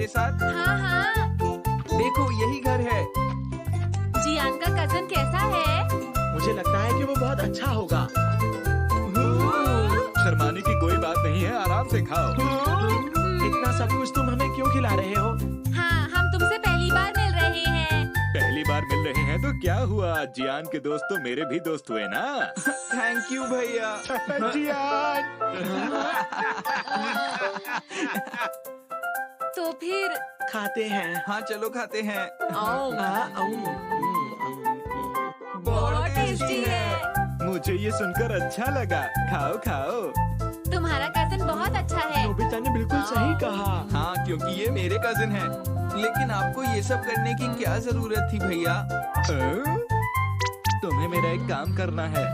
मेरे साथ? हाँ हाँ। देखो यही घर है। जियान का कजन कैसा है? मुझे लगता है कि वो बहुत अच्छा होगा। शर्माने की कोई बात नहीं है, आराम से खाओ। इतना सब कुछ तुम हमें क्यों खिला रहे हो? हाँ, हम तुमसे पहली बार मिल रहे हैं। पहली बार मिल रहे हैं तो क्या हुआ, जियान के दोस्त तो मेरे भी दोस्त हुए ना। थैंक यू भैया। जियान। तो फिर खाते हैं। हाँ चलो खाते हैं। बहुत टेस्टी है। मुझे ये सुनकर अच्छा लगा। खाओ खाओ। तुम्हारा कजन बहुत अच्छा है। नोबिता ने बिल्कुल सही कहा। हाँ क्योंकि ये मेरे कजिन हैं। लेकिन आपको ये सब करने की क्या जरूरत थी भैया? तुम्हें मेरा एक काम करना है।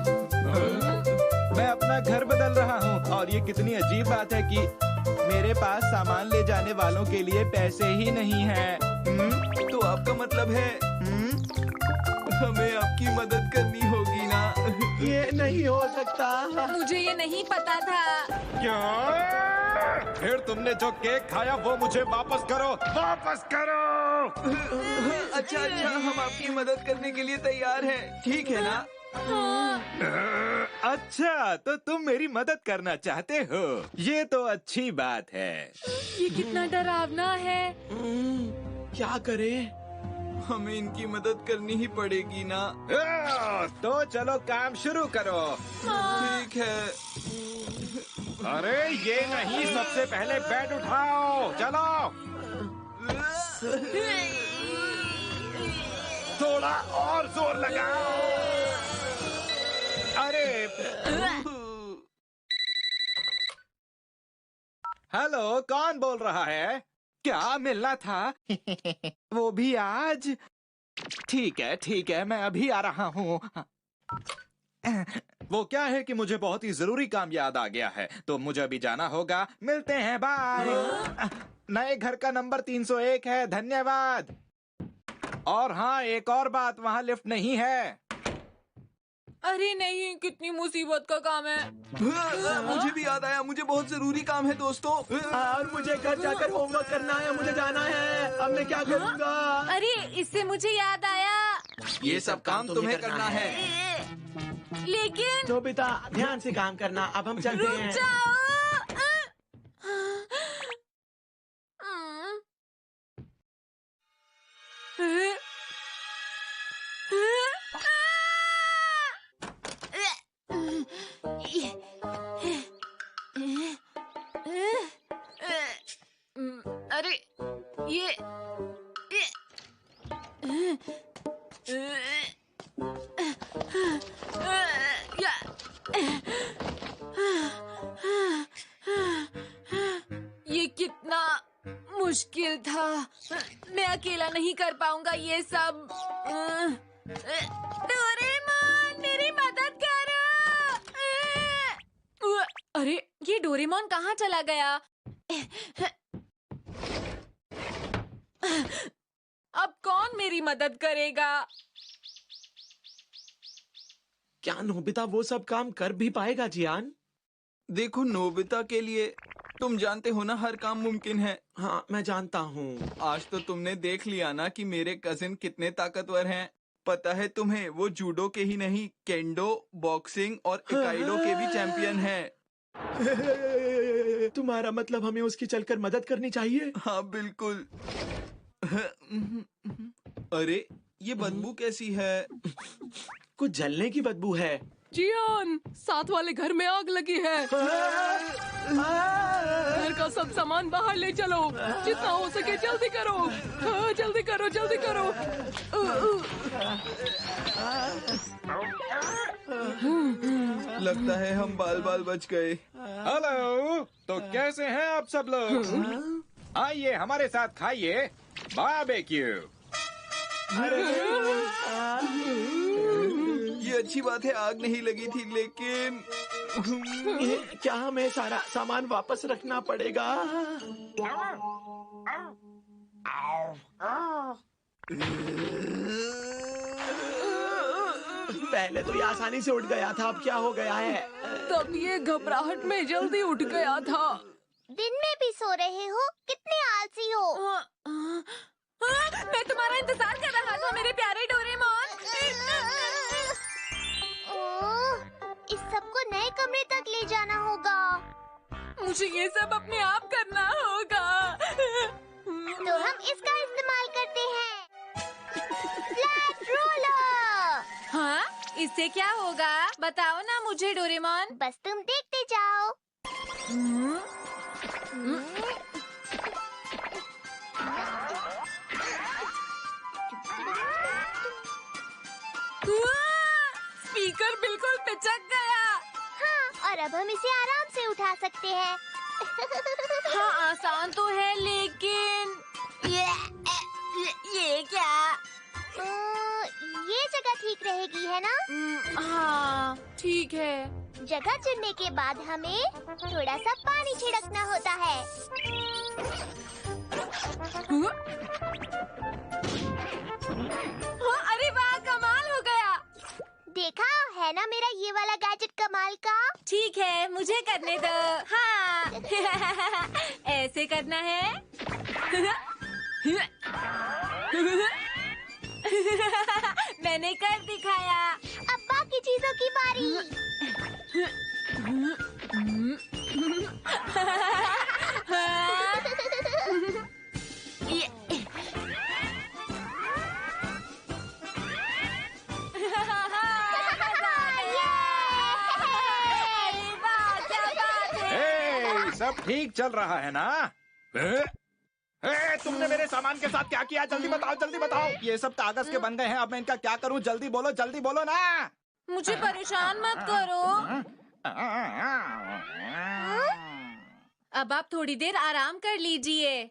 मैं अपना घर बदल रहा हूँ और ये कितनी अजीब बात है कि मेरे पास सामान ले जाने वालों के लिए पैसे ही नहीं हैं। तो आपका मतलब है हमें आपकी मदद करनी होगी ना? ये नहीं हो सकता। मुझे ये नहीं पता था। क्या? फिर तुमने जो केक खाया वो मुझे वापस करो, वापस करो। अच्छा अच्छा, हम आपकी मदद करने के लिए तैयार हैं, ठीक है ना? अच्छा, तो तुम मेरी मदद करना चाहते हो, ये तो अच्छी बात है। ये कितना डरावना है। क्या करें? हमें इनकी मदद करनी ही पड़ेगी ना? तो चलो काम शुरू करो। ठीक है। अरे ये नहीं, सबसे पहले बेड उठाओ, चलो। थोड़ा और जोर लगाओ। अरे हेलो, कौन बोल रहा है? क्या मिलना था? वो भी आज? ठीक है, मैं अभी आ रहा हूँ। वो क्या है कि मुझे बहुत ही जरूरी काम याद आ गया है, तो मुझे अभी जाना होगा। मिलते हैं, बाय। नए घर का नंबर 301 है, धन्यवाद। और हाँ, एक और बात, वहाँ लिफ्ट नहीं है। अरे नहीं, कितनी मुसीबत का काम है। मुझे भी याद आया, मुझे बहुत जरूरी काम है दोस्तों। और मुझे घर जाकर होमवर्क करना है, मुझे जाना है। अब मैं क्या करूँगा? अरे इससे मुझे याद आया। ये सब काम तुम्हें करना है। लेकिन नोबिता, ध्यान से काम करना। अब हम चलते रुक हैं। जाओ। अरे ये ये कितना मुश्किल था। मैं अकेला नहीं कर पाऊंगा ये सब। डोरेमोन, मेरी मदद करो। अरे ये डोरेमोन कहाँ चला गया? अब कौन मेरी मदद करेगा? क्या नोबिता वो सब काम कर भी पाएगा जियान? देखो नोबिता के लिए तुम जानते हो ना, हर काम मुमकिन है। हाँ, मैं जानता हूँ। आज तो तुमने देख लिया ना कि मेरे कजिन कितने ताकतवर हैं। पता है तुम्हें, वो जूडो के ही नहीं, केंडो, बॉक्सिंग और इकाइडो के भी चैंपियन हैं। तुम्हारा मतलब हमें उसकी चलकर मदद करनी चाहिए? हाँ बिल्कुल। अरे ये बदबू कैसी है? कुछ जलने की बदबू है। जियान, साथ वाले घर में आग लगी है। घर का सब सामान बाहर ले चलो, जितना हो सके जल्दी करो। हाँ, जल्दी करो, जल्दी करो। लगता है हम बाल बाल बच गए। हेलो, तो कैसे हैं आप सब लोग? आइए हमारे साथ खाइए बारबेक्यू। ये अच्छी बात है, आग नहीं लगी थी, लेकिन क्या हमें सारा सामान वापस रखना पड़ेगा? पहले तो ये आसानी से उठ गया था, अब क्या हो गया है? तब ये घबराहट में जल्दी उठ गया था। दिन में भी सो रहे हो? कितने आलसी हो। मैं तुम्हारा इंतजार कर रहा था मेरे प्यारे डोरेमोन। ओह, इस सबको नए कमरे तक ले जाना होगा। मुझे ये सब अपने आप करना होगा। तो हम इसका इस्तेमाल करते हैं। Flat roller. हाँ, इससे क्या होगा? बताओ ना मुझे डोरेमोन। बस तुम देखते जाओ। स्पीकर बिल्कुल पिचक गया। हाँ, और अब हम इसे आराम से उठा सकते हैं। हाँ, आसान तो है लेकिन ये क्या? ये जगह ठीक रहेगी है ना? हाँ, ठीक है। जगह चुनने के बाद हमें थोड़ा सा पानी छिड़कना होता है। अरे वाह, कमाल हो गया। देखा है ना मेरा ये वाला गैजेट कमाल का? ठीक है, मुझे करने दो। हाँ। ऐसे करना है। मैंने कर दिखाया। अब बाकी चीजों की बारी। सब ठीक चल रहा है ना? तुमने मेरे सामान के साथ क्या किया? जल्दी बताओ, जल्दी बताओ। ये सब कागज के बन गए हैं, अब मैं इनका क्या करूं? जल्दी बोलो ना। मुझे परेशान मत करो। अब आप थोड़ी देर आराम कर लीजिए।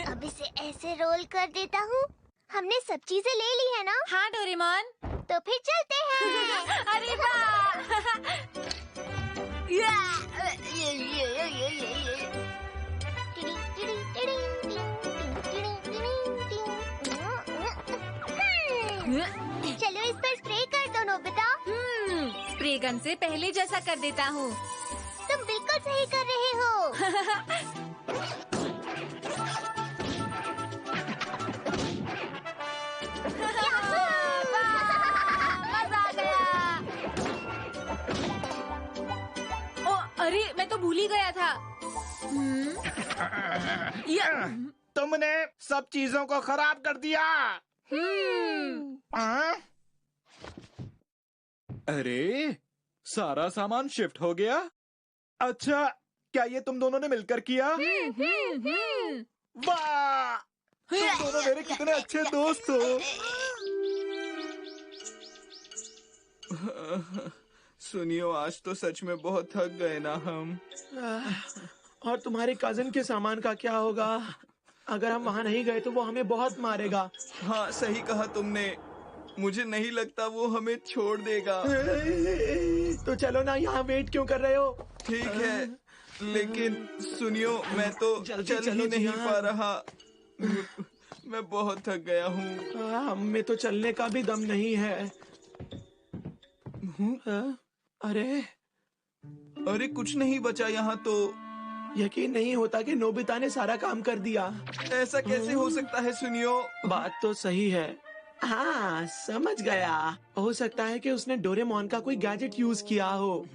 अब इसे ऐसे रोल कर देता हूँ। हमने सब चीजें ले ली है ना? हाँ डोरेमोन। तो फिर चलते हैं। अरे वाह। चलो इस पर स्प्रे कर दो नोबिता। स्प्रे गन से पहले जैसा कर देता हूँ। तुम बिल्कुल सही कर रहे हो। मजा आ गया। ओ, अरे मैं तो भूल ही गया था। तुमने सब चीजों को खराब कर दिया। अरे, सारा सामान शिफ्ट हो गया। अच्छा, क्या ये तुम दोनों ने मिलकर किया? वाह! तुम दोनों मेरे कितने अच्छे दोस्त हो। सुनियो, आज तो सच में बहुत थक गए ना हम। और तुम्हारे कजिन के सामान का क्या होगा? अगर हम वहाँ नहीं गए तो वो हमें बहुत मारेगा। हाँ, सही कहा तुमने। मुझे नहीं लगता वो हमें छोड़ देगा। तो चलो ना, यहाँ वेट क्यों कर रहे हो? ठीक है, लेकिन सुनियो, मैं तो जल्दी चल चलो ही नहीं जी, पा रहा। मैं बहुत थक गया हूँ। हम में तो चलने का भी दम नहीं है। अरे कुछ नहीं बचा यहाँ तो। यकीन नहीं होता कि नोबिता ने सारा काम कर दिया। ऐसा कैसे हो सकता है सुनियो? बात तो सही है। हाँ, समझ गया। हो सकता है कि उसने डोरेमोन का कोई गैजेट यूज किया हो।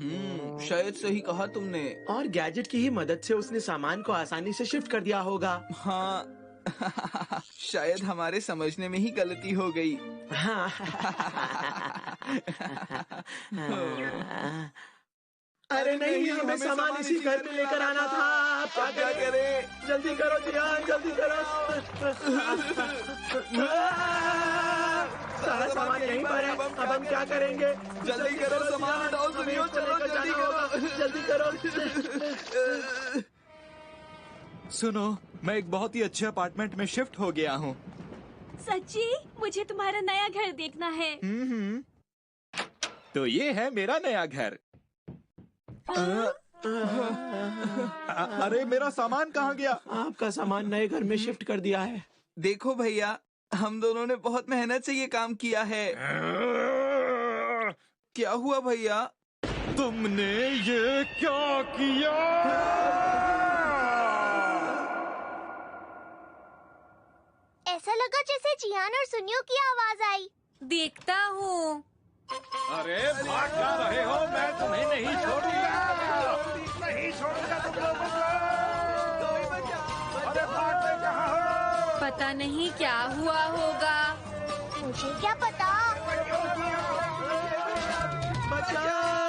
शायद सही कहा तुमने। और गैजेट की ही मदद से उसने सामान को आसानी से शिफ्ट कर दिया होगा। हाँ। शायद हमारे समझने में ही गलती हो गई। हाँ। अरे नहीं, हमें सामान इसी घर में लेकर आना था। अब क्या करें? जल्दी करो जियान, जल्दी करो। सारा सामान यहीं पर है। अब हम क्या करेंगे? जल्दी करो, सामान उठाओ सुनियो, चलो जल्दी करो। जल्दी करो। सुनो, मैं एक बहुत ही अच्छे अपार्टमेंट में शिफ्ट हो गया हूँ। सच्ची? मुझे तुम्हारा नया घर देखना है। तो ये है मेरा नया घर। अरे, मेरा सामान कहाँ गया? आपका सामान नए घर में शिफ्ट कर दिया है। देखो भैया, हम दोनों ने बहुत मेहनत से ये काम किया है। क्या हुआ भैया? तुमने ये क्या किया? जियान और सुनियो की आवाज आई। देखता हूँ। अरे भाग जा रहे हो, मैं तुम्हें नहीं छोड़ूंगा, नहीं छोड़ूंगा तुम लोगों को। अरे भागते कहाँ हो? पता नहीं क्या हुआ होगा। मुझे क्या पता। बचाओ!